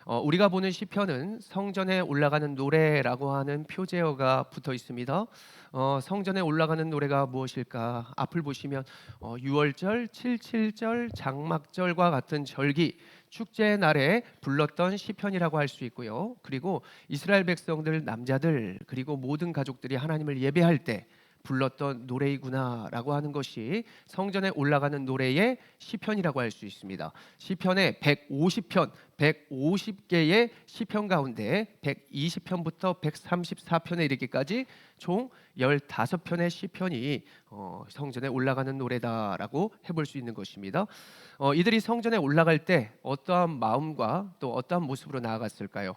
우리가 보는 시편은 성전에 올라가는 노래라고 하는 표제어가 붙어 있습니다. 성전에 올라가는 노래가 무엇일까? 앞을 보시면 유월절, 칠칠절, 장막절과 같은 절기, 축제의 날에 불렀던 시편이라고 할 수 있고요. 그리고 이스라엘 백성들, 남자들, 그리고 모든 가족들이 하나님을 예배할 때 불렀던 노래이구나라고 하는 것이 성전에 올라가는 노래의 시편이라고 할 수 있습니다. 시편의 150편, 150개의 시편 가운데 120편부터 134편에 이르기까지 총 15편의 시편이 성전에 올라가는 노래다라고 해볼 수 있는 것입니다. 이들이 성전에 올라갈 때 어떠한 마음과 또 어떠한 모습으로 나아갔을까요?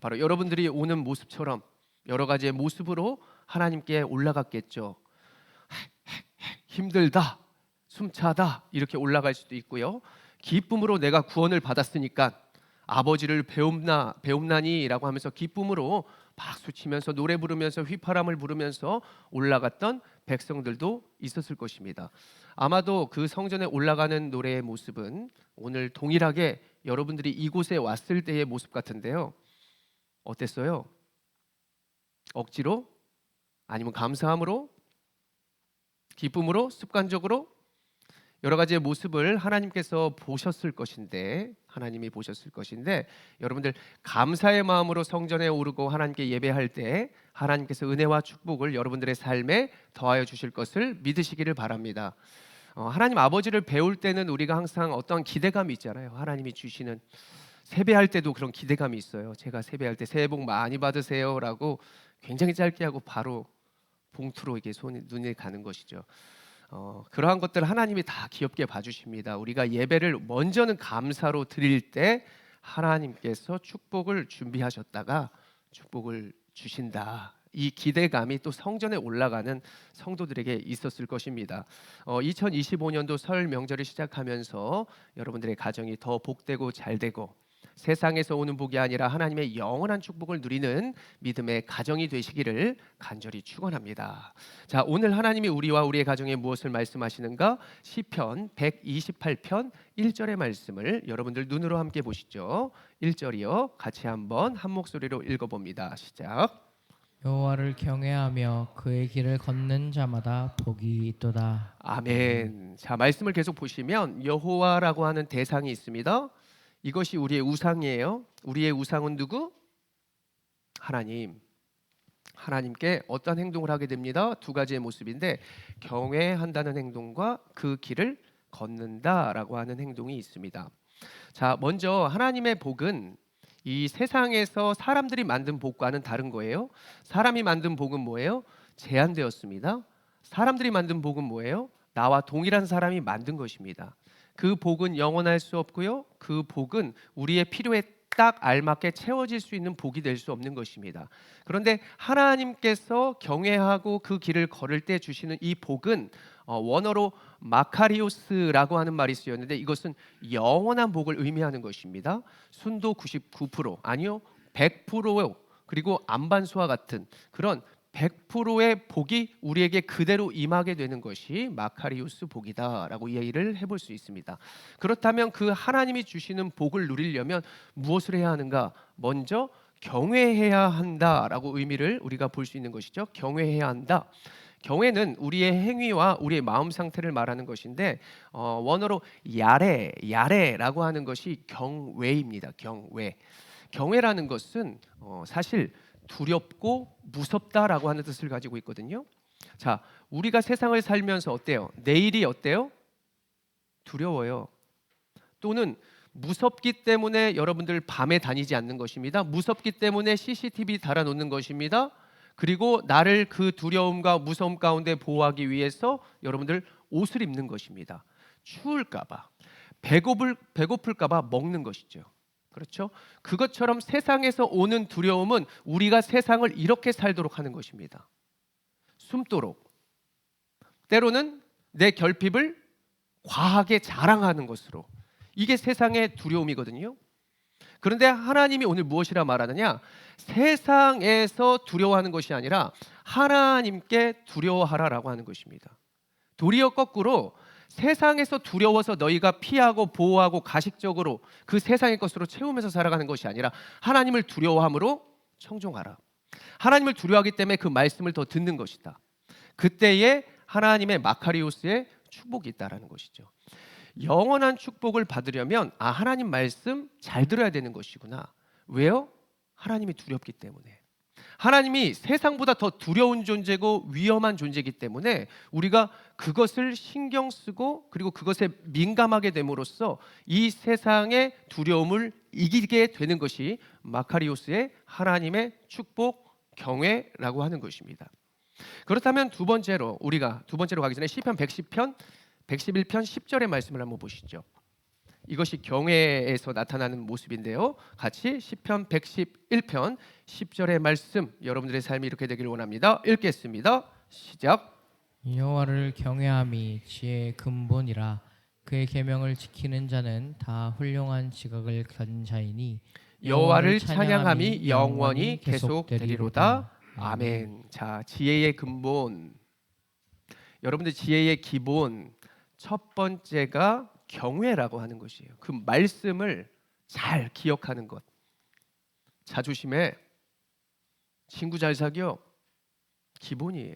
바로 여러분들이 오는 모습처럼 여러 가지의 모습으로 하나님께 올라갔겠죠. 힘들다, 숨차다 이렇게 올라갈 수도 있고요. 기쁨으로 내가 구원을 받았으니까 아버지를 배움나니라고 하면서 기쁨으로 박수치면서 노래 부르면서 휘파람을 부르면서 올라갔던 백성들도 있었을 것입니다. 아마도 그 성전에 올라가는 노래의 모습은 오늘 동일하게 여러분들이 이곳에 왔을 때의 모습 같은데요. 어땠어요? 억지로? 아니면 감사함으로? 기쁨으로? 습관적으로? 여러 가지의 모습을 하나님께서 보셨을 것인데, 하나님이 보셨을 것인데, 여러분들 감사의 마음으로 성전에 오르고 하나님께 예배할 때 하나님께서 은혜와 축복을 여러분들의 삶에 더하여 주실 것을 믿으시기를 바랍니다. 하나님 아버지를 배울 때는 우리가 항상 어떤 기대감이 있잖아요. 하나님이 주시는 세배할 때도 그런 기대감이 있어요. 제가 세배할 때 새해 복 많이 받으세요라고 굉장히 짧게 하고 바로 봉투로 이게 눈에 가는 것이죠. 그러한 것들 하나님이 다 귀엽게 봐주십니다. 우리가 예배를 먼저는 감사로 드릴 때 하나님께서 축복을 준비하셨다가 축복을 주신다. 이 기대감이 또 성전에 올라가는 성도들에게 있었을 것입니다. 2025년도 설 명절을 시작하면서 여러분들의 가정이 더 복되고 잘되고 세상에서 오는 복이 아니라 하나님의 영원한 축복을 누리는 믿음의 가정이 되시기를 간절히 축원합니다. 자, 오늘 하나님이 우리와 우리의 가정에 무엇을 말씀하시는가? 시편 128편 1절의 말씀을 여러분들 눈으로 함께 보시죠. 1절이요. 같이 한번 한 목소리로 읽어봅니다. 시작. 여호와를 경외하며 그의 길을 걷는 자마다 복이 있도다. 아멘. 자, 말씀을 계속 보시면 여호와라고 하는 대상이 있습니다. 이것이 우리의 우상이에요. 우리의 우상은 누구? 하나님. 하나님께 어떤 행동을 하게 됩니다. 두 가지의 모습인데 경외한다는 행동과 그 길을 걷는다라고 하는 행동이 있습니다. 자, 먼저 하나님의 복은 이 세상에서 사람들이 만든 복과는 다른 거예요. 사람이 만든 복은 뭐예요? 제한되었습니다. 사람들이 만든 복은 뭐예요? 나와 동일한 사람이 만든 것입니다. 그 복은 영원할 수 없고요. 그 복은 우리의 필요에 딱 알맞게 채워질 수 있는 복이 될 수 없는 것입니다. 그런데 하나님께서 경외하고 그 길을 걸을 때 주시는 이 복은 원어로 마카리오스라고 하는 말이 쓰였는데 이것은 영원한 복을 의미하는 것입니다. 순도 99% 아니요 100% 그리고 안반수와 같은 그런 100%의 복이 우리에게 그대로 임하게 되는 것이 마카리오스 복이다라고 이해를 해볼 수 있습니다. 그렇다면 그 하나님이 주시는 복을 누리려면 무엇을 해야 하는가? 먼저 경외해야 한다라고 의미를 우리가 볼 수 있는 것이죠. 경외해야 한다. 경외는 우리의 행위와 우리의 마음 상태를 말하는 것인데 원어로 야레라고 하는 것이 경외입니다. 경외라는 것은 사실 두렵고 무섭다라고 하는 뜻을 가지고 있거든요. 자, 우리가 세상을 살면서 어때요? 내일이 어때요? 두려워요. 또는 무섭기 때문에 여러분들 밤에 다니지 않는 것입니다. 무섭기 때문에 CCTV 달아놓는 것입니다. 그리고 나를 그 두려움과 무서움 가운데 보호하기 위해서 여러분들 옷을 입는 것입니다. 추울까봐, 배고플까봐 먹는 것이죠. 그렇죠? 그것처럼 세상에서 오는 두려움은 우리가 세상을 이렇게 살도록 하는 것입니다. 숨도록, 때로는 내 결핍을 과하게 자랑하는 것으로. 이게 세상의 두려움이거든요. 그런데 하나님이 오늘 무엇이라 말하느냐? 세상에서 두려워하는 것이 아니라 하나님께 두려워하라라고 하는 것입니다. 도리어 거꾸로 세상에서 두려워서 너희가 피하고 보호하고 가식적으로 그 세상의 것으로 채우면서 살아가는 것이 아니라 하나님을 두려워함으로 청종하라. 하나님을 두려워하기 때문에 그 말씀을 더 듣는 것이다. 그때에 하나님의 마카리오스의 축복이 있다라는 것이죠. 영원한 축복을 받으려면 하나님 말씀 잘 들어야 되는 것이구나. 왜요? 하나님이 두렵기 때문에. 하나님이 세상보다 더 두려운 존재고 위험한 존재이기 때문에 우리가 그것을 신경 쓰고 그리고 그것에 민감하게 됨으로써 이 세상의 두려움을 이기게 되는 것이 마카리오스의 하나님의 축복 경외라고 하는 것입니다. 그렇다면 두 번째로 가기 전에 시편 110편 111편 10절의 말씀을 한번 보시죠. 이것이 경외에서 나타나는 모습인데요. 같이 시편 111편 10절의 말씀, 여러분들의 삶이 이렇게 되기를 원합니다. 읽겠습니다. 시작. 여호와를 경외함이 지혜의 근본이라. 그의 계명을 지키는 자는 다 훌륭한 지각을 가진 자이니 여호와를 찬양함이 영원히 계속되리로다. 아멘. 자, 지혜의 근본. 여러분들 지혜의 기본 첫 번째가 경외라고 하는 것이에요. 그 말씀을 잘 기억하는 것. 자조심해. 친구 잘 사귀어. 기본이에요.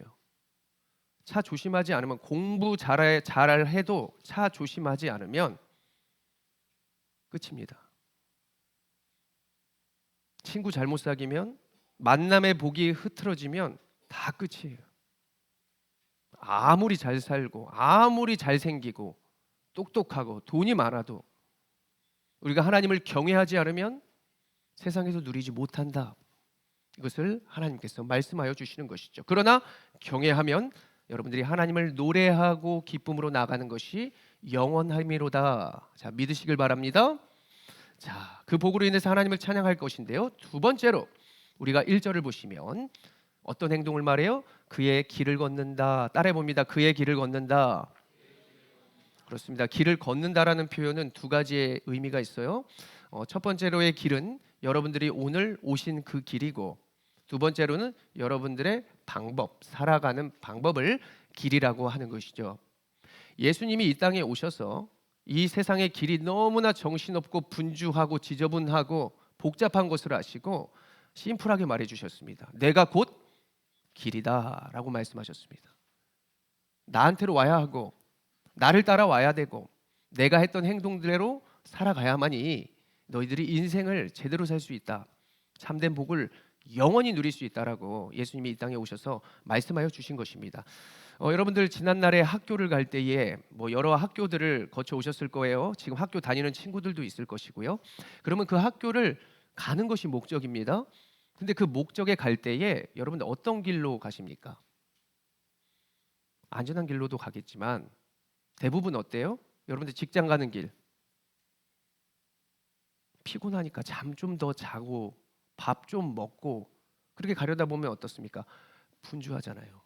차 조심하지 않으면 공부 잘해도 차 조심하지 않으면 끝입니다. 친구 잘못 사귀면 만남의 복이 흐트러지면 다 끝이에요. 아무리 잘 살고 아무리 잘생기고 똑똑하고 돈이 많아도 우리가 하나님을 경외하지 않으면 세상에서 누리지 못한다. 이것을 하나님께서 말씀하여 주시는 것이죠. 그러나 경외하면 여러분들이 하나님을 노래하고 기쁨으로 나가는 것이 영원함이로다. 자, 믿으시길 바랍니다. 자, 그 복으로 인해서 하나님을 찬양할 것인데요. 두 번째로 우리가 1절을 보시면 어떤 행동을 말해요? 그의 길을 걷는다. 따라해 봅니다. 그의 길을 걷는다. 그렇습니다. 길을 걷는다라는 표현은 두 가지의 의미가 있어요. 첫 번째로의 길은 여러분들이 오늘 오신 그 길이고, 두 번째로는 여러분들의 방법, 살아가는 방법을 길이라고 하는 것이죠. 예수님이 이 땅에 오셔서 이 세상의 길이 너무나 정신없고 분주하고 지저분하고 복잡한 것을 아시고 심플하게 말해주셨습니다. 내가 곧 길이다라고 말씀하셨습니다. 나한테로 와야 하고 나를 따라와야 되고 내가 했던 행동대로 살아가야만이 너희들이 인생을 제대로 살 수 있다. 참된 복을 영원히 누릴 수 있다라고 예수님이 이 땅에 오셔서 말씀하여 주신 것입니다. 여러분들 지난날에 학교를 갈 때에 여러 학교들을 거쳐 오셨을 거예요. 지금 학교 다니는 친구들도 있을 것이고요. 그러면 그 학교를 가는 것이 목적입니다. 근데 그 목적에 갈 때에 여러분들 어떤 길로 가십니까? 안전한 길로도 가겠지만 대부분 어때요? 여러분들 직장 가는 길 피곤하니까 잠 좀 더 자고 밥 좀 먹고 그렇게 가려다 보면 어떻습니까? 분주하잖아요.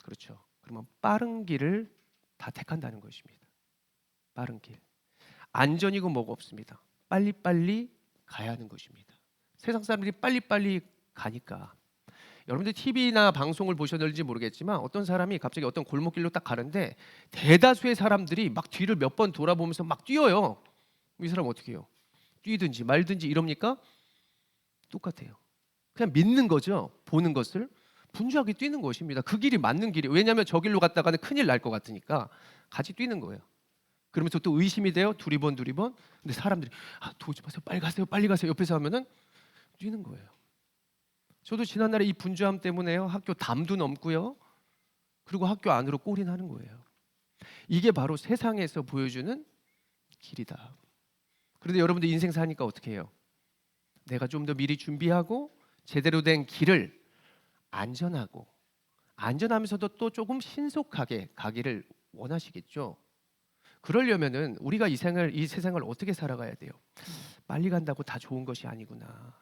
그렇죠. 그러면 빠른 길을 다 택한다는 것입니다. 빠른 길. 안전이고 뭐가 없습니다. 빨리빨리 가야 하는 것입니다. 세상 사람들이 빨리빨리 가니까 여러분들 TV나 방송을 보셨는지 모르겠지만 어떤 사람이 갑자기 어떤 골목길로 딱 가는데 대다수의 사람들이 막 뒤를 몇 번 돌아보면서 막 뛰어요. 이 사람 어떻게 해요? 뛰든지 말든지 이럽니까? 똑같아요. 그냥 믿는 거죠. 보는 것을 분주하게 뛰는 것입니다. 그 길이 맞는 길이. 왜냐하면 저 길로 갔다가는 큰일 날 것 같으니까 같이 뛰는 거예요. 그러면서 또 의심이 돼요. 두리번. 근데 사람들이 도우지 마세요. 빨리 가세요. 빨리 가세요. 옆에서 하면은 뛰는 거예요. 저도 지난날에 이 분주함 때문에요. 학교 담도 넘고요. 그리고 학교 안으로 골인하는 거예요. 이게 바로 세상에서 보여주는 길이다. 그런데 여러분들 인생 사니까 어떻게 해요? 내가 좀 더 미리 준비하고 제대로 된 길을 안전하면서도 또 조금 신속하게 가기를 원하시겠죠. 그러려면은 우리가 이 세상을 어떻게 살아가야 돼요? 빨리 간다고 다 좋은 것이 아니구나.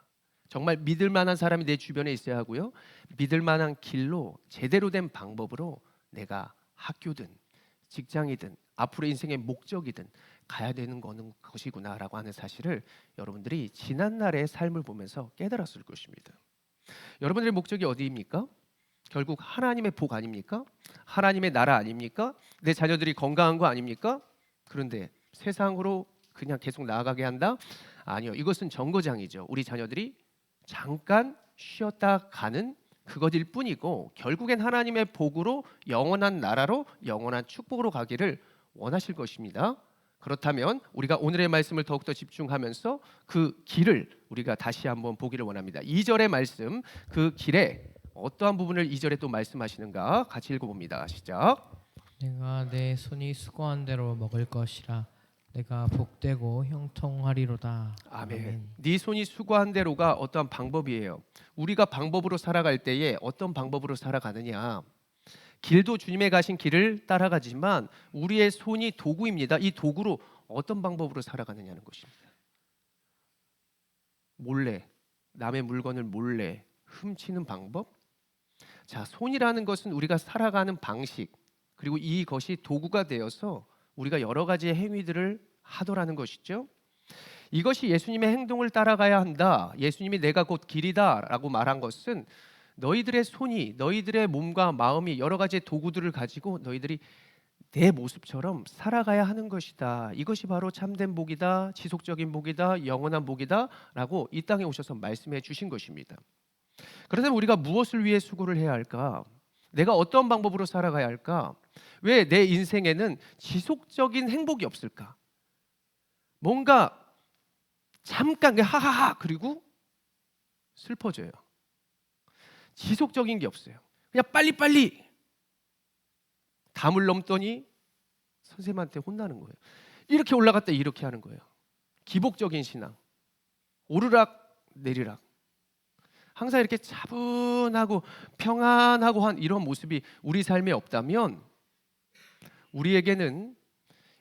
정말 믿을 만한 사람이 내 주변에 있어야 하고요. 믿을 만한 길로 제대로 된 방법으로 내가 학교든 직장이든 앞으로 인생의 목적이든 가야 되는 것이구나라고 하는 사실을 여러분들이 지난날의 삶을 보면서 깨달았을 것입니다. 여러분들의 목적이 어디입니까? 결국 하나님의 복 아닙니까? 하나님의 나라 아닙니까? 내 자녀들이 건강한 거 아닙니까? 그런데 세상으로 그냥 계속 나아가게 한다? 아니요. 이것은 정거장이죠. 우리 자녀들이 잠깐 쉬었다 가는 그것일 뿐이고 결국엔 하나님의 복으로 영원한 나라로 영원한 축복으로 가기를 원하실 것입니다. 그렇다면 우리가 오늘의 말씀을 더욱더 집중하면서 그 길을 우리가 다시 한번 보기를 원합니다. 2절의 말씀, 그 길에 어떠한 부분을 2절에 또 말씀하시는가 같이 읽어봅니다. 시작. 내가 내 손이 수고한 대로 먹을 것이라 내가 복되고 형통하리로다. 아멘. 네 손이 수고한 대로가 어떠한 방법이에요. 우리가 방법으로 살아갈 때에 어떤 방법으로 살아가느냐. 길도 주님의 가신 길을 따라가지만 우리의 손이 도구입니다. 이 도구로 어떤 방법으로 살아가느냐는 것입니다. 몰래, 남의 물건을 몰래 훔치는 방법? 자, 손이라는 것은 우리가 살아가는 방식, 그리고 이것이 도구가 되어서 우리가 여러 가지의 행위들을 하더라는 것이죠. 이것이 예수님의 행동을 따라가야 한다. 예수님이 내가 곧 길이다라고 말한 것은 너희들의 손이, 너희들의 몸과 마음이 여러 가지의 도구들을 가지고 너희들이 내 모습처럼 살아가야 하는 것이다. 이것이 바로 참된 복이다, 지속적인 복이다, 영원한 복이다라고 이 땅에 오셔서 말씀해 주신 것입니다. 그렇다면 우리가 무엇을 위해 수고를 해야 할까? 내가 어떤 방법으로 살아가야 할까? 왜 내 인생에는 지속적인 행복이 없을까? 뭔가 잠깐 하하하 그리고 슬퍼져요. 지속적인 게 없어요. 그냥 빨리빨리 담을 넘더니 선생님한테 혼나는 거예요. 이렇게 올라갔다 이렇게 하는 거예요. 기복적인 신앙, 오르락 내리락. 항상 이렇게 차분하고 평안하고 한 이런 모습이 우리 삶에 없다면 우리에게는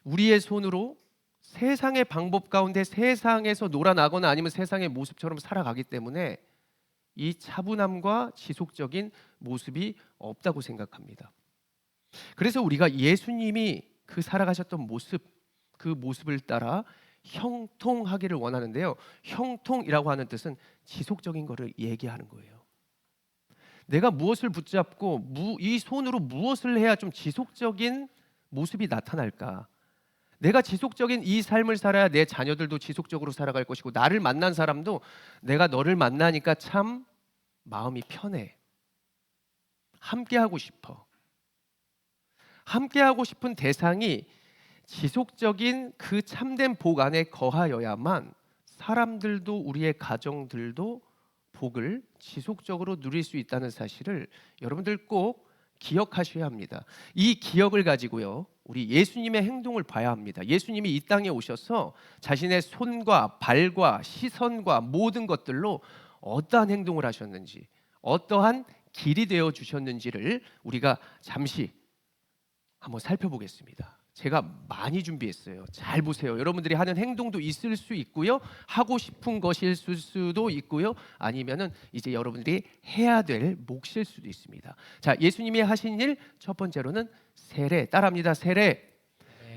우리의 손으로 세상의 방법 가운데 세상에서 놀아나거나 아니면 세상의 모습처럼 살아가기 때문에 이 차분함과 지속적인 모습이 없다고 생각합니다. 그래서 우리가 예수님이 그 살아가셨던 모습, 그 모습을 따라 형통하기를 원하는데요. 형통이라고 하는 뜻은 지속적인 것을 얘기하는 거예요. 내가 무엇을 붙잡고 이 손으로 무엇을 해야 좀 지속적인 모습이 나타날까? 내가 지속적인 이 삶을 살아야 내 자녀들도 지속적으로 살아갈 것이고 나를 만난 사람도 내가 너를 만나니까 참 마음이 편해. 함께하고 싶어. 함께하고 싶은 대상이 지속적인 그 참된 복 안에 거하여야만 사람들도 우리의 가정들도 복을 지속적으로 누릴 수 있다는 사실을 여러분들 꼭 기억하셔야 합니다. 이 기억을 가지고요, 우리 예수님의 행동을 봐야 합니다. 예수님이 이 땅에 오셔서 자신의 손과 발과 시선과 모든 것들로 어떠한 행동을 하셨는지, 어떠한 길이 되어 주셨는지를 우리가 잠시 한번 살펴보겠습니다. 제가 많이 준비했어요. 잘 보세요. 여러분들이 하는 행동도 있을 수 있고요, 하고 싶은 것일 수도 있고요, 아니면은 이제 여러분들이 해야 될 몫일 수도 있습니다. 자, 예수님이 하신 일 첫 번째로는 세례, 따라합니다. 세례.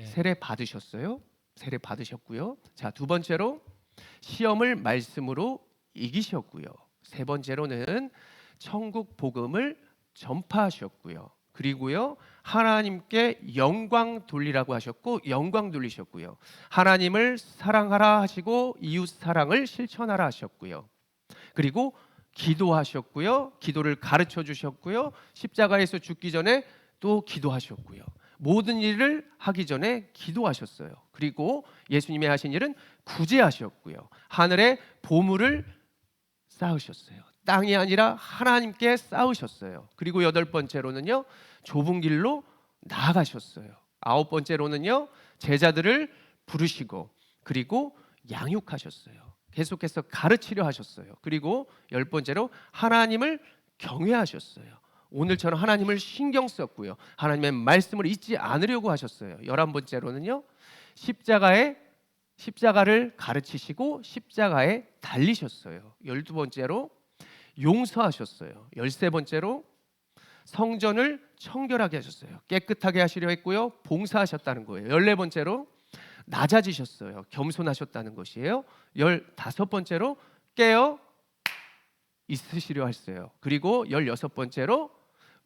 세례 받으셨어요? 세례 받으셨고요. 자, 두 번째로 시험을 말씀으로 이기셨고요. 세 번째로는 천국 복음을 전파하셨고요. 그리고요, 하나님께 영광 돌리라고 하셨고 영광 돌리셨고요. 하나님을 사랑하라 하시고 이웃 사랑을 실천하라 하셨고요. 그리고 기도하셨고요. 기도를 가르쳐 주셨고요. 십자가에서 죽기 전에 또 기도하셨고요. 모든 일을 하기 전에 기도하셨어요. 그리고 예수님이 하신 일은 구제하셨고요. 하늘에 보물을 쌓으셨어요. 땅이 아니라 하나님께 쌓으셨어요. 그리고 여덟 번째로는요, 좁은 길로 나아가셨어요. 아홉 번째로는요, 제자들을 부르시고 그리고 양육하셨어요. 계속해서 가르치려 하셨어요. 그리고 열 번째로 하나님을 경외하셨어요. 오늘처럼 하나님을 신경 썼고요. 하나님의 말씀을 잊지 않으려고 하셨어요. 11번째로는요, 십자가를 가르치시고 십자가에 달리셨어요. 12번째로 용서하셨어요. 13번째로 성전을 청결하게 하셨어요. 깨끗하게 하시려 했고요. 봉사하셨다는 거예요. 14번째로 낮아지셨어요. 겸손하셨다는 것이에요. 15번째로 깨어 있으시려 했어요. 그리고 16번째로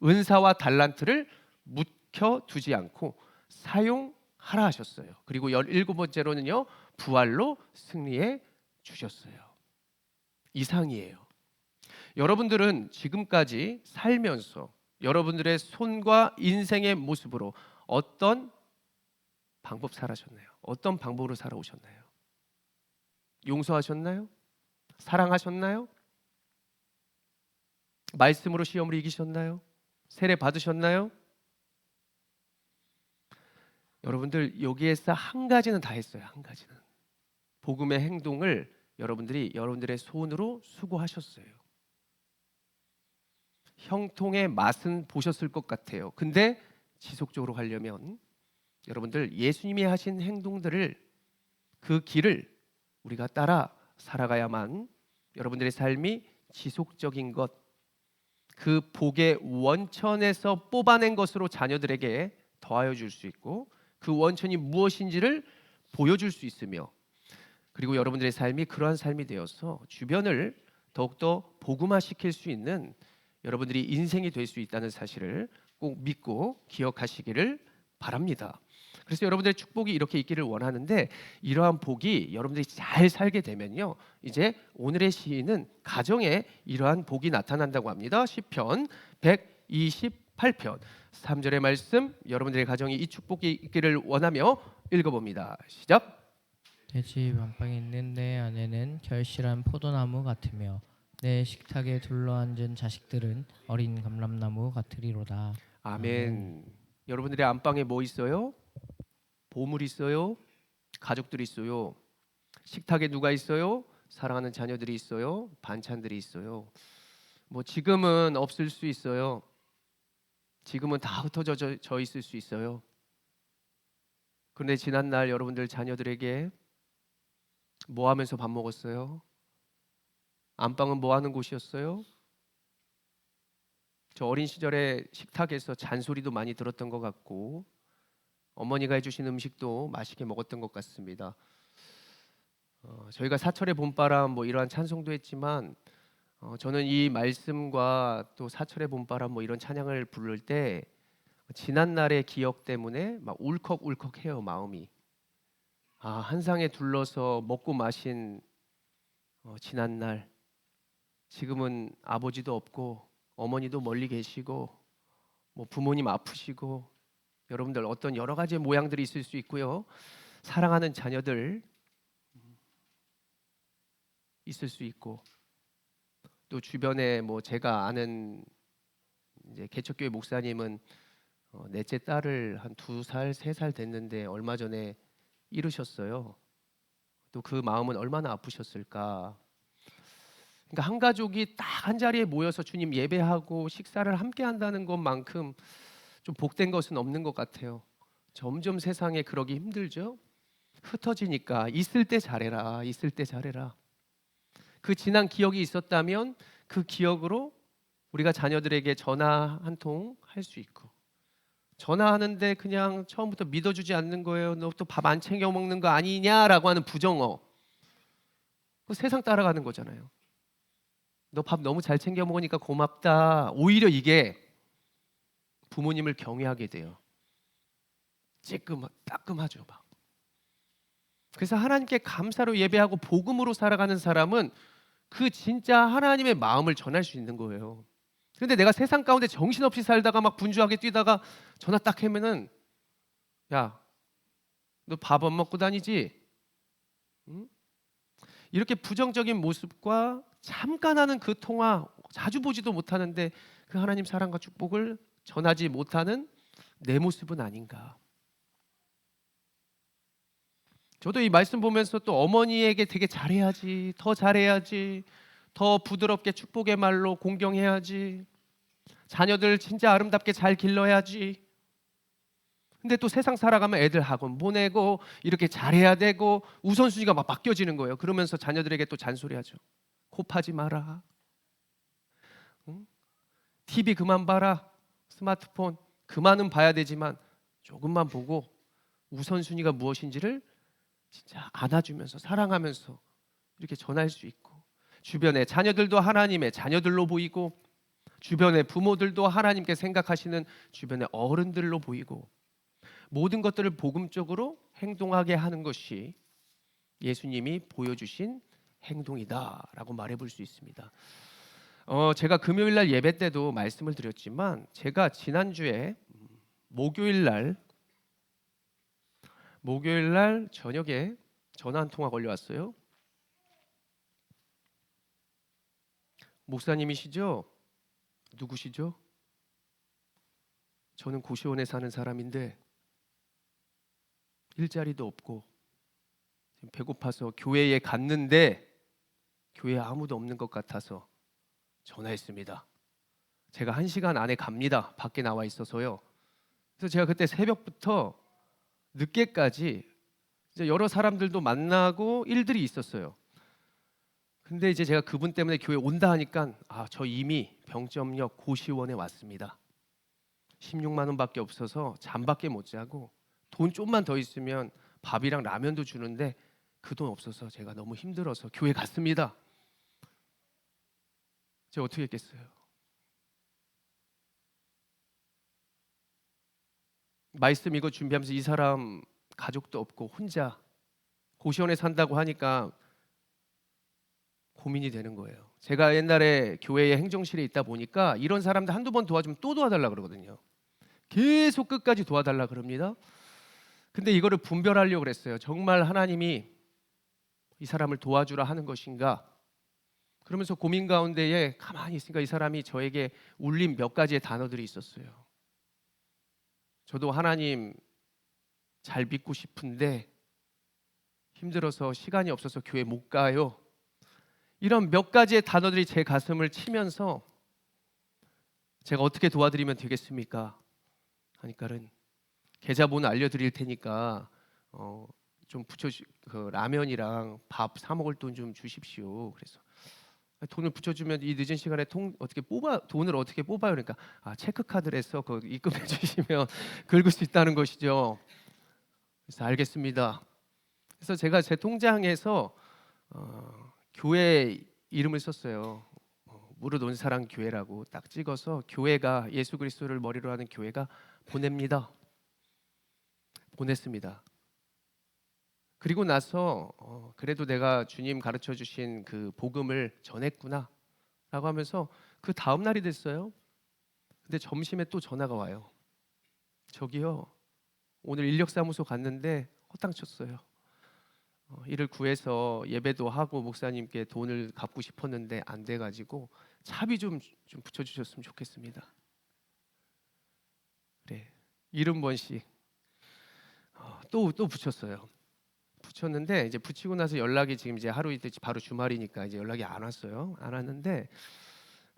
은사와 달란트를 묵혀 두지 않고 사용하라 하셨어요. 그리고 17번째로는요. 부활로 승리해 주셨어요. 이상이에요. 여러분들은 지금까지 살면서 여러분들의 손과 인생의 모습으로 어떤 방법 살아셨나요? 어떤 방법으로 살아오셨나요? 용서하셨나요? 사랑하셨나요? 말씀으로 시험을 이기셨나요? 세례 받으셨나요? 여러분들 여기에서 한 가지는 다 했어요. 한 가지는. 복음의 행동을 여러분들이 여러분들의 손으로 수고하셨어요. 형통의 맛은 보셨을 것 같아요. 근데 지속적으로 하려면 여러분들 예수님이 하신 행동들을 그 길을 우리가 따라 살아가야만 여러분들의 삶이 지속적인 것, 그 복의 원천에서 뽑아낸 것으로 자녀들에게 더하여 줄 수 있고 그 원천이 무엇인지를 보여줄 수 있으며 그리고 여러분들의 삶이 그러한 삶이 되어서 주변을 더욱더 복음화시킬 수 있는 여러분들이 인생이 될 수 있다는 사실을 꼭 믿고 기억하시기를 바랍니다. 그래서 여러분들의 축복이 이렇게 있기를 원하는데 이러한 복이 여러분들이 잘 살게 되면요. 이제 오늘의 시인은 가정에 이러한 복이 나타난다고 합니다. 시편 128편 3절의 말씀 여러분들의 가정에 이 축복이 있기를 원하며 읽어봅니다. 시작. 내 집 안방에 있는 내 아내는 결실한 포도나무 같으며 내 식탁에 둘러앉은 자식들은 어린 감람나무 같으리로다. 아멘. 여러분들의 안방에 뭐 있어요? 보물 있어요? 가족들이 있어요. 식탁에 누가 있어요? 사랑하는 자녀들이 있어요. 반찬들이 있어요. 뭐 지금은 없을 수 있어요. 지금은 다 흩어져 있을 수 있어요. 그런데 지난날 여러분들 자녀들에게 뭐 하면서 밥 먹었어요? 안방은 뭐 하는 곳이었어요? 저 어린 시절에 식탁에서 잔소리도 많이 들었던 것 같고 어머니가 해주신 음식도 맛있게 먹었던 것 같습니다. 저희가 사철의 봄바람 뭐 이러한 찬송도 했지만 저는 이 말씀과 또 사철의 봄바람 뭐 이런 찬양을 부를 때 지난 날의 기억 때문에 막 울컥울컥해요 마음이. 한 상에 둘러서 먹고 마신 지난 날 지금은 아버지도 없고 어머니도 멀리 계시고 뭐 부모님 아프시고 여러분들 어떤 여러 가지 모양들이 있을 수 있고요. 사랑하는 자녀들 있을 수 있고 또 주변에 뭐 제가 아는 이제 개척교회 목사님은 넷째 딸을 한 2살, 3살 됐는데 얼마 전에 이루셨어요. 또 그 마음은 얼마나 아프셨을까. 그러니까 한 가족이 딱 한 자리에 모여서 주님 예배하고 식사를 함께 한다는 것만큼 좀 복된 것은 없는 것 같아요. 점점 세상에 그러기 힘들죠. 흩어지니까 있을 때 잘해라. 있을 때 잘해라. 그 지난 기억이 있었다면 그 기억으로 우리가 자녀들에게 전화 한 통 할 수 있고 전화하는데 그냥 처음부터 믿어주지 않는 거예요. 너 또 밥 안 챙겨 먹는 거 아니냐라고 하는 부정어. 그 세상 따라가는 거잖아요. 너 밥 너무 잘 챙겨 먹으니까 고맙다. 오히려 이게 부모님을 경외하게 돼요. 따끔하죠 막. 그래서 하나님께 감사로 예배하고 복음으로 살아가는 사람은 그 진짜 하나님의 마음을 전할 수 있는 거예요. 그런데 내가 세상 가운데 정신없이 살다가 막 분주하게 뛰다가 전화 딱 하면은 야, 너 밥 안 먹고 다니지? 응? 이렇게 부정적인 모습과 잠깐 하는 그 통화 자주 보지도 못하는데 그 하나님 사랑과 축복을 전하지 못하는 내 모습은 아닌가. 저도 이 말씀 보면서 또 어머니에게 되게 잘해야지, 더 잘해야지, 더 부드럽게 축복의 말로 공경해야지, 자녀들 진짜 아름답게 잘 길러야지. 근데 또 세상 살아가면 애들 학원 보내고 이렇게 잘해야 되고 우선순위가 막 바뀌어지는 거예요. 그러면서 자녀들에게 또 잔소리하죠. 코 파지 마라. 응? TV 그만 봐라. 스마트폰 그만은 봐야 되지만 조금만 보고 우선순위가 무엇인지를 진짜 안아주면서 사랑하면서 이렇게 전할 수 있고 주변에 자녀들도 하나님의 자녀들로 보이고 주변의 부모들도 하나님께 생각하시는 주변의 어른들로 보이고 모든 것들을 복음적으로 행동하게 하는 것이 예수님이 보여주신 행동이다라고 말해볼 수 있습니다. 제가 금요일 날 예배 때도 말씀을 드렸지만 제가 지난주에 목요일 날 저녁에 전화 한 통화 걸려왔어요. 목사님이시죠? 누구시죠? 저는 고시원에 사는 사람인데 일자리도 없고 배고파서 교회에 갔는데 교회에 아무도 없는 것 같아서 전화했습니다. 제가 1시간 안에 갑니다. 밖에 나와 있어서요. 그래서 제가 그때 새벽부터 늦게까지 이제 여러 사람들도 만나고 일들이 있었어요. 근데 이제 제가 그분 때문에 교회 온다 하니까 저 이미 병점역 고시원에 왔습니다. 16만 원밖에 없어서 잠밖에 못 자고 돈 좀만 더 있으면 밥이랑 라면도 주는데 그 돈 없어서 제가 너무 힘들어서 교회 갔습니다. 제가 어떻게 했겠어요? 말씀 이거 준비하면서 이 사람 가족도 없고 혼자 고시원에 산다고 하니까 고민이 되는 거예요. 제가 옛날에 교회의 행정실에 있다 보니까 이런 사람들 한두 번 도와주면 또 도와달라 그러거든요. 계속 끝까지 도와달라 그럽니다. 근데 이거를 분별하려고 그랬어요. 정말 하나님이 이 사람을 도와주라 하는 것인가? 그러면서 고민 가운데에 가만히 있으니까 이 사람이 저에게 울린 몇 가지의 단어들이 있었어요. 저도 하나님 잘 믿고 싶은데 힘들어서 시간이 없어서 교회 못 가요. 이런 몇 가지의 단어들이 제 가슴을 치면서 제가 어떻게 도와드리면 되겠습니까? 하니까는 계좌번호 알려드릴 테니까 좀 그 라면이랑 밥 사 먹을 돈 좀 주십시오. 그래서 돈을 붙여주면 이 늦은 시간에 돈을 어떻게 뽑아요? 그러니까 체크카드를 해서 그 입금해 주시면 긁을 수 있다는 것이죠. 그래서 알겠습니다. 그래서 제가 제 통장에서 교회 이름을 썼어요. 무릇 온 사랑 교회라고 딱 찍어서 교회가 예수 그리스도를 머리로 하는 교회가 보냈습니다. 그리고 나서 그래도 내가 주님 가르쳐 주신 그 복음을 전했구나 라고 하면서 그 다음 날이 됐어요. 근데 점심에 또 전화가 와요. 저기요, 오늘 인력사무소 갔는데 허탕 쳤어요. 일을 구해서 예배도 하고 목사님께 돈을 갚고 싶었는데 안 돼가지고 차비 좀 붙여주셨으면 좋겠습니다. 그래, 70번씩 또 붙였어요. 붙였는데 이제 붙이고 나서 연락이 지금 이제 하루 이틀 바로 주말이니까 이제 연락이 안 왔어요. 안 왔는데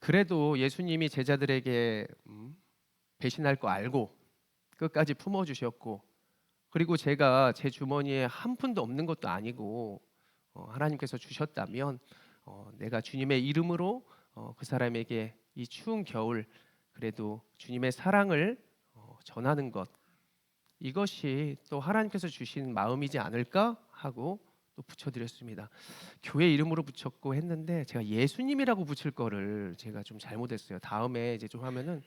그래도 예수님이 제자들에게 배신할 거 알고 끝까지 품어주셨고, 그리고 제가 제 주머니에 한 푼도 없는 것도 아니고 하나님께서 주셨다면 내가 주님의 이름으로 그 사람에게 이 추운 겨울 그래도 주님의 사랑을 전하는 것, 이것이 또 하나님께서 주신 마음이지 않을까 하고 또 붙여드렸습니다. 교회 이름으로 붙였고 했는데 제가 예수님이라고 붙일 거를 제가 좀 잘못했어요. 다음에 이제 좀 하면은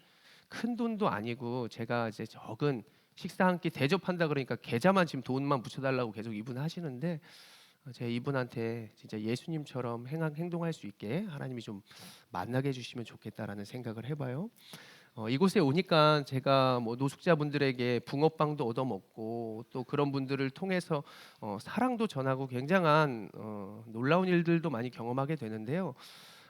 큰 돈도 아니고 제가 이제 적은 식사 한 끼 대접한다 그러니까 계좌만 지금 돈만 붙여달라고 계속 이분 하시는데 제가 이분한테 진짜 예수님처럼 행동할 수 있게 하나님이 좀 만나게 해주시면 좋겠다라는 생각을 해봐요. 이곳에 오니까 제가 뭐 노숙자분들에게 붕어빵도 얻어먹고 또 그런 분들을 통해서 사랑도 전하고 굉장한 놀라운 일들도 많이 경험하게 되는데요.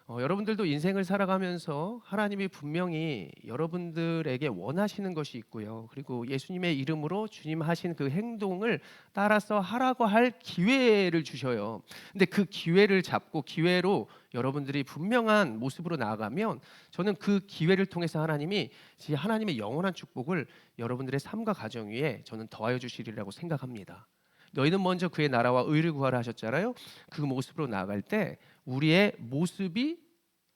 여러분들도 인생을 살아가면서 하나님이 분명히 여러분들에게 원하시는 것이 있고요. 그리고 예수님의 이름으로 주님 하신 그 행동을 따라서 하라고 할 기회를 주셔요. 근데 그 기회를 잡고 기회로 여러분들이 분명한 모습으로 나아가면 저는 그 기회를 통해서 하나님의 영원한 축복을 여러분들의 삶과 가정 위에 저는 더하여 주시리라고 생각합니다. 너희는 먼저 그의 나라와 의를 구하라 하셨잖아요. 그 모습으로 나아갈 때 우리의 모습이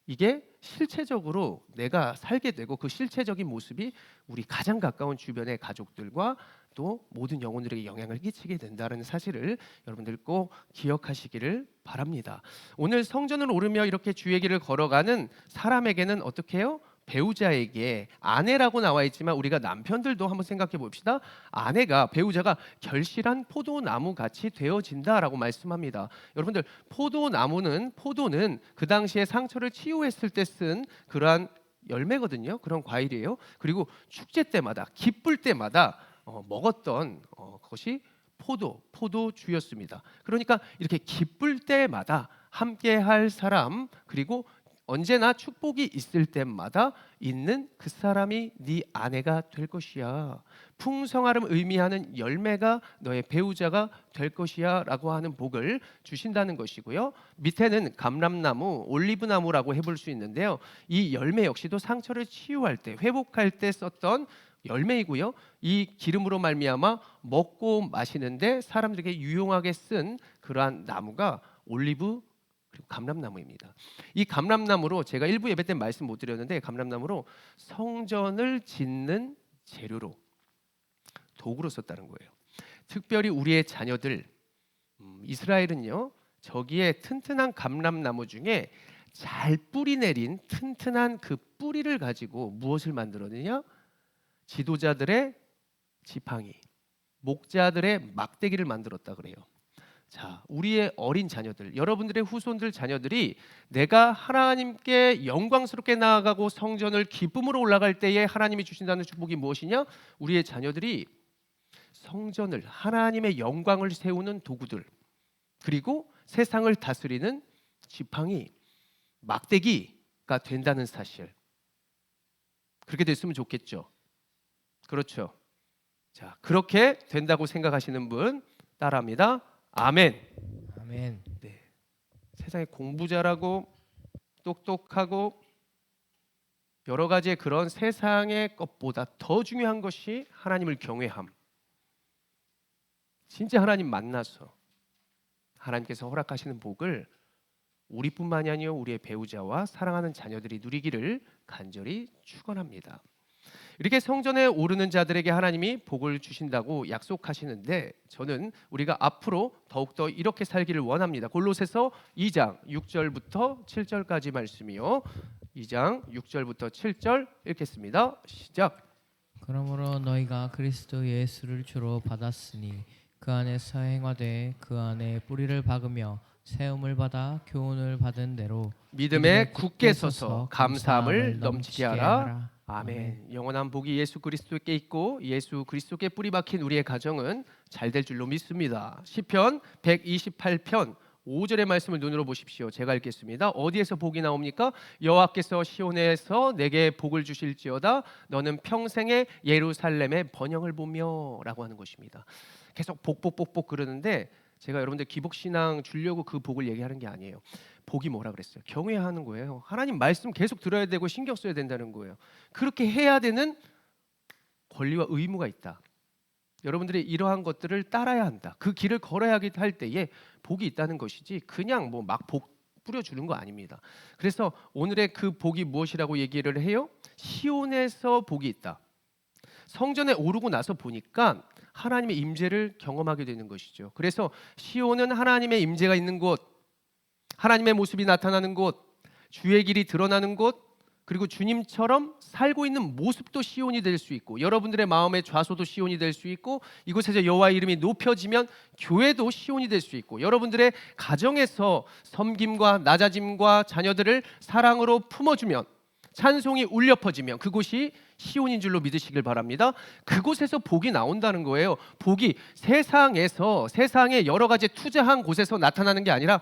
이게 실체적으로 내가 살게 되고 그 실체적인 모습이 우리 가장 가까운 주변의 가족들과 또 모든 영혼들에게 영향을 끼치게 된다는 사실을 여러분들 꼭 기억하시기를 바랍니다. 오늘 성전을 오르며 이렇게 주의 길을 걸어가는 사람에게는 어떻게 해요? 배우자에게 아내라고 나와 있지만 우리가 남편들도 한번 생각해 봅시다. 아내가 배우자가 결실한 포도나무 같이 되어진다라고 말씀합니다. 여러분들 포도는 그 당시에 상처를 치유했을 때 쓴 그러한 열매거든요. 그런 과일이에요. 그리고 축제 때마다 기쁠 때마다 먹었던 것이 포도주였습니다. 그러니까 이렇게 기쁠 때마다 함께할 사람, 그리고 언제나 축복이 있을 때마다 있는 그 사람이 네 아내가 될 것이야. 풍성함을 의미하는 열매가 너의 배우자가 될 것이야 라고 하는 복을 주신다는 것이고요. 밑에는 감람나무, 올리브나무라고 해볼 수 있는데요. 이 열매 역시도 상처를 치유할 때, 회복할 때 썼던 열매이고요. 이 기름으로 말미암아 먹고 마시는데 사람들에게 유용하게 쓴 그러한 나무가 올리브 그리고 감람나무입니다. 이 감람나무로 제가 일부 예배 때 말씀 못 드렸는데, 감람나무로 성전을 짓는 재료로, 도구로 썼다는 거예요. 특별히 우리의 자녀들, 이스라엘은요 저기에 튼튼한 감람나무 중에 잘 뿌리 내린 튼튼한 그 뿌리를 가지고 무엇을 만들었느냐? 지도자들의 지팡이, 목자들의 막대기를 만들었다 그래요. 자, 우리의 어린 자녀들, 여러분들의 후손들 자녀들이 내가 하나님께 영광스럽게 나아가고 성전을 기쁨으로 올라갈 때에 하나님이 주신다는 축복이 무엇이냐? 우리의 자녀들이 성전을, 하나님의 영광을 세우는 도구들, 그리고 세상을 다스리는 지팡이, 막대기가 된다는 사실. 그렇게 됐으면 좋겠죠. 그렇죠. 자, 그렇게 된다고 생각하시는 분 따라합니다. 아멘. 아멘. 네. 세상에 공부 잘하고 똑똑하고 여러 가지의 그런 세상의 것보다 더 중요한 것이 하나님을 경외함. 진짜 하나님 만나서 하나님께서 허락하시는 복을 우리뿐만이 아니요 우리의 배우자와 사랑하는 자녀들이 누리기를 간절히 축원합니다. 이렇게 성전에 오르는 자들에게 하나님이 복을 주신다고 약속하시는데, 저는 우리가 앞으로 더욱더 이렇게 살기를 원합니다. 골로새서 2장 6절부터 7절까지 말씀이요. 2장 6절부터 7절 읽겠습니다. 시작. 그러므로 너희가 그리스도 예수를 주로 받았으니 그 안에서 행하되 그 안에 뿌리를 박으며 세움을 받아 교훈을 받은 대로 믿음에 굳게 서서 감사함을 넘치게 하라. 아멘. 영원한 복이 예수 그리스도께 있고 예수 그리스도께 뿌리 박힌 우리의 가정은 잘 될 줄로 믿습니다. 시편 128편 5절의 말씀을 눈으로 보십시오. 제가 읽겠습니다. 어디에서 복이 나옵니까? 여호와께서 시온에서 내게 복을 주실지어다. 너는 평생에 예루살렘의 번영을 보며 라고 하는 것입니다. 계속 복복복복 그러는데 제가 여러분들 기복신앙 주려고 그 복을 얘기하는 게 아니에요. 복이 뭐라 그랬어요? 경외하는 거예요. 하나님 말씀 계속 들어야 되고 신경 써야 된다는 거예요. 그렇게 해야 되는 권리와 의무가 있다. 여러분들이 이러한 것들을 따라야 한다. 그 길을 걸어야 할 때에 복이 있다는 것이지 그냥 뭐 막 복 뿌려주는 거 아닙니다. 그래서 오늘의 그 복이 무엇이라고 얘기를 해요? 시온에서 복이 있다. 성전에 오르고 나서 보니까 하나님의 임재를 경험하게 되는 것이죠. 그래서 시온은 하나님의 임재가 있는 곳, 하나님의 모습이 나타나는 곳, 주의 길이 드러나는 곳, 그리고 주님처럼 살고 있는 모습도 시온이 될 수 있고, 여러분들의 마음의 좌소도 시온이 될 수 있고, 이곳에서 여호와의 이름이 높여지면 교회도 시온이 될 수 있고, 여러분들의 가정에서 섬김과 낮아짐과 자녀들을 사랑으로 품어주면, 찬송이 울려 퍼지면 그곳이 시온인 줄로 믿으시길 바랍니다. 그곳에서 복이 나온다는 거예요. 복이 세상에서, 세상에 여러 가지 투자한 곳에서 나타나는 게 아니라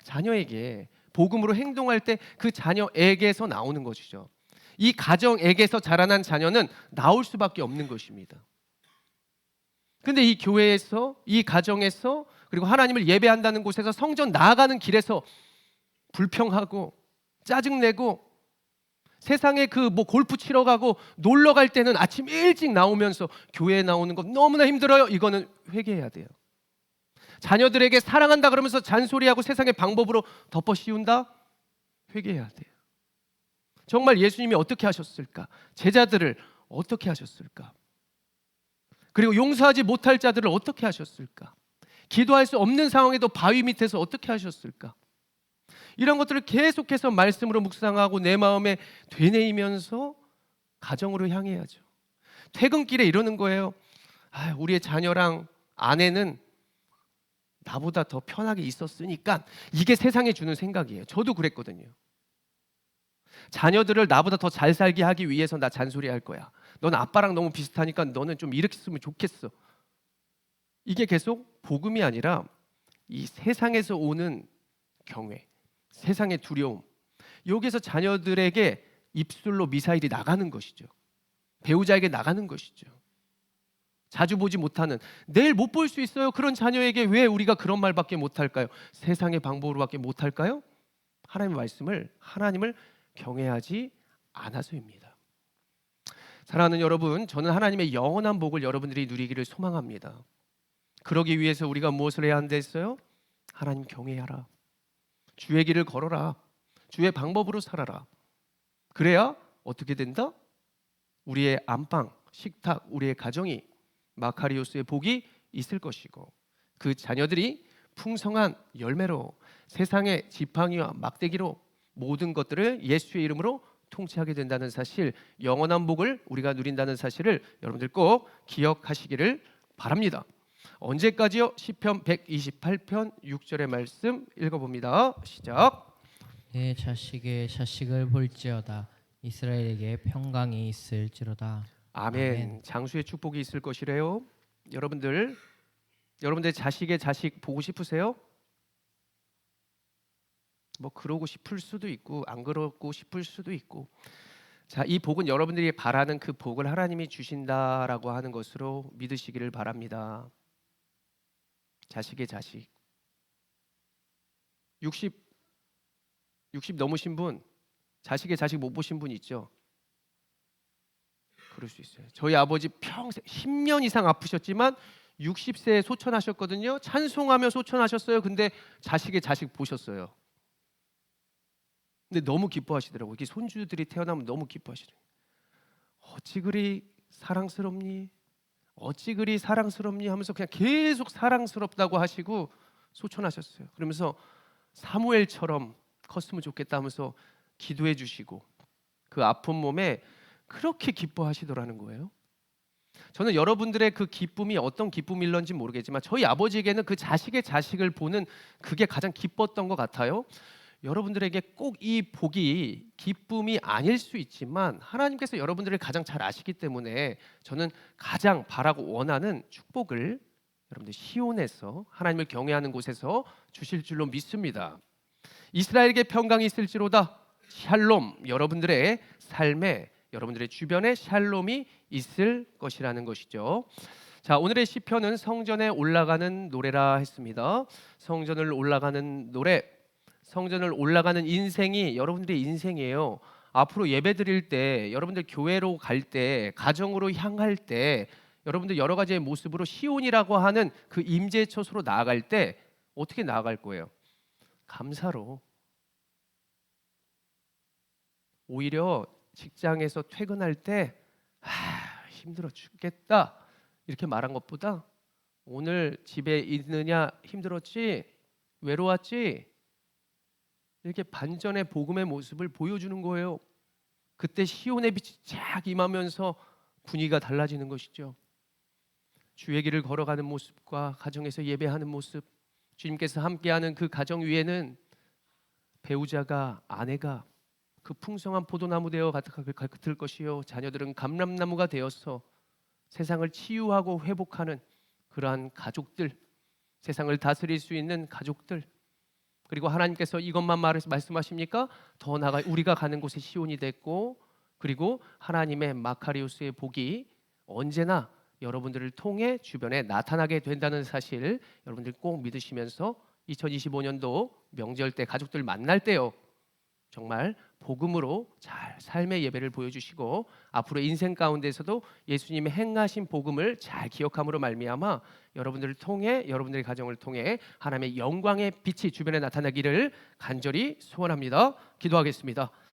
자녀에게 복음으로 행동할 때 그 자녀에게서 나오는 것이죠. 이 가정에게서 자라난 자녀는 나올 수밖에 없는 것입니다. 근데 이 교회에서, 이 가정에서, 그리고 하나님을 예배한다는 곳에서 성전 나아가는 길에서 불평하고 짜증내고 세상에 그 뭐 골프 치러 가고 놀러 갈 때는 아침 일찍 나오면서 교회에 나오는 거 너무나 힘들어요. 이거는 회개해야 돼요. 자녀들에게 사랑한다 그러면서 잔소리하고 세상의 방법으로 덮어 씌운다? 회개해야 돼요. 정말 예수님이 어떻게 하셨을까? 제자들을 어떻게 하셨을까? 그리고 용서하지 못할 자들을 어떻게 하셨을까? 기도할 수 없는 상황에도 바위 밑에서 어떻게 하셨을까? 이런 것들을 계속해서 말씀으로 묵상하고 내 마음에 되뇌이면서 가정으로 향해야죠. 퇴근길에 이러는 거예요. 우리의 자녀랑 아내는 나보다 더 편하게 있었으니까, 이게 세상에 주는 생각이에요. 저도 그랬거든요. 자녀들을 나보다 더 잘 살게 하기 위해서 나 잔소리할 거야. 넌 아빠랑 너무 비슷하니까 너는 좀 이렇게 쓰면 좋겠어. 이게 계속 복음이 아니라 이 세상에서 오는 경외, 세상의 두려움, 여기서 자녀들에게 입술로 미사일이 나가는 것이죠. 배우자에게 나가는 것이죠. 자주 보지 못하는, 내일 못 볼 수 있어요. 그런 자녀에게 왜 우리가 그런 말밖에 못할까요? 세상의 방법으로밖에 못할까요? 하나님의 말씀을, 하나님을 경외하지 않아서입니다. 사랑하는 여러분, 저는 하나님의 영원한 복을 여러분들이 누리기를 소망합니다. 그러기 위해서 우리가 무엇을 해야 한다 했어요? 하나님 경외하라. 주의 길을 걸어라. 주의 방법으로 살아라. 그래야 어떻게 된다? 우리의 안방, 식탁, 우리의 가정이 마카리오스의 복이 있을 것이고, 그 자녀들이 풍성한 열매로 세상의 지팡이와 막대기로 모든 것들을 예수의 이름으로 통치하게 된다는 사실, 영원한 복을 우리가 누린다는 사실을 여러분들 꼭 기억하시기를 바랍니다. 언제까지요? 시편 128편 6절의 말씀 읽어봅니다. 시작. 내 자식의 자식을 볼지어다. 이스라엘에게 평강이 있을지로다. 아멘. 아멘. 장수의 축복이 있을 것이래요. 여러분들 자식의 자식 보고 싶으세요? 뭐 그러고 싶을 수도 있고 안 그러고 싶을 수도 있고, 자, 이 복은 여러분들이 바라는 그 복을 하나님이 주신다라고 하는 것으로 믿으시기를 바랍니다. 자식의 자식. 60 넘으신 분, 자식의 자식 못 보신 분 있죠? 그럴 수 있어요. 저희 아버지 평생 10년 이상 아프셨지만 60세에 소천하셨거든요. 찬송하며 소천하셨어요. 근데 자식의 자식 보셨어요. 근데 너무 기뻐하시더라고요. 이게 손주들이 태어나면 너무 기뻐하시더라고요. 어찌 그리 사랑스럽니? 어찌 그리 사랑스럽니? 하면서 그냥 계속 사랑스럽다고 하시고 소천하셨어요. 그러면서 사무엘처럼 컸으면 좋겠다 하면서 기도해 주시고 그 아픈 몸에 그렇게 기뻐하시더라는 거예요. 저는 여러분들의 그 기쁨이 어떤 기쁨일런지 모르겠지만 저희 아버지에게는 그 자식의 자식을 보는 그게 가장 기뻤던 것 같아요. 여러분들에게 꼭 이 복이 기쁨이 아닐 수 있지만 하나님께서 여러분들을 가장 잘 아시기 때문에 저는 가장 바라고 원하는 축복을 여러분들 시온에서, 하나님을 경외하는 곳에서 주실 줄로 믿습니다. 이스라엘에게 평강이 있을지로다. 샬롬, 여러분들의 삶에, 여러분들의 주변에 샬롬이 있을 것이라는 것이죠. 자, 오늘의 시편은 성전에 올라가는 노래라 했습니다. 성전을 올라가는 노래, 성전을 올라가는 인생이 여러분들의 인생이에요. 앞으로 예배 드릴 때, 여러분들 교회로 갈 때, 가정으로 향할 때, 여러분들 여러 가지의 모습으로 시온이라고 하는 그 임재의 처소로 나아갈 때 어떻게 나아갈 거예요? 감사로. 오히려 직장에서 퇴근할 때 힘들어 죽겠다 이렇게 말한 것보다 오늘 집에 있느냐 힘들었지? 외로웠지? 이렇게 반전의 복음의 모습을 보여주는 거예요. 그때 시온의 빛이 쫙 임하면서 분위기가 달라지는 것이죠. 주의 길을 걸어가는 모습과 가정에서 예배하는 모습, 주님께서 함께하는 그 가정 위에는 배우자가, 아내가 그 풍성한 포도나무 되어 같을 것이요, 자녀들은 감람나무가 되어서 세상을 치유하고 회복하는 그러한 가족들, 세상을 다스릴 수 있는 가족들, 그리고 하나님께서 이것만 말씀하십니까? 더 나아가 우리가 가는 곳에 시온이 됐고, 그리고 하나님의 마카리오스의 복이 언제나 여러분들을 통해 주변에 나타나게 된다는 사실 여러분들 꼭 믿으시면서 2025년도 명절 때 가족들 만날 때요, 정말 복음으로 잘 삶의 예배를 보여주시고 앞으로 인생 가운데서도 예수님의 행하신 복음을 잘 기억함으로 말미암아 여러분들을 통해, 여러분들의 가정을 통해 하나님의 영광의 빛이 주변에 나타나기를 간절히 소원합니다. 기도하겠습니다.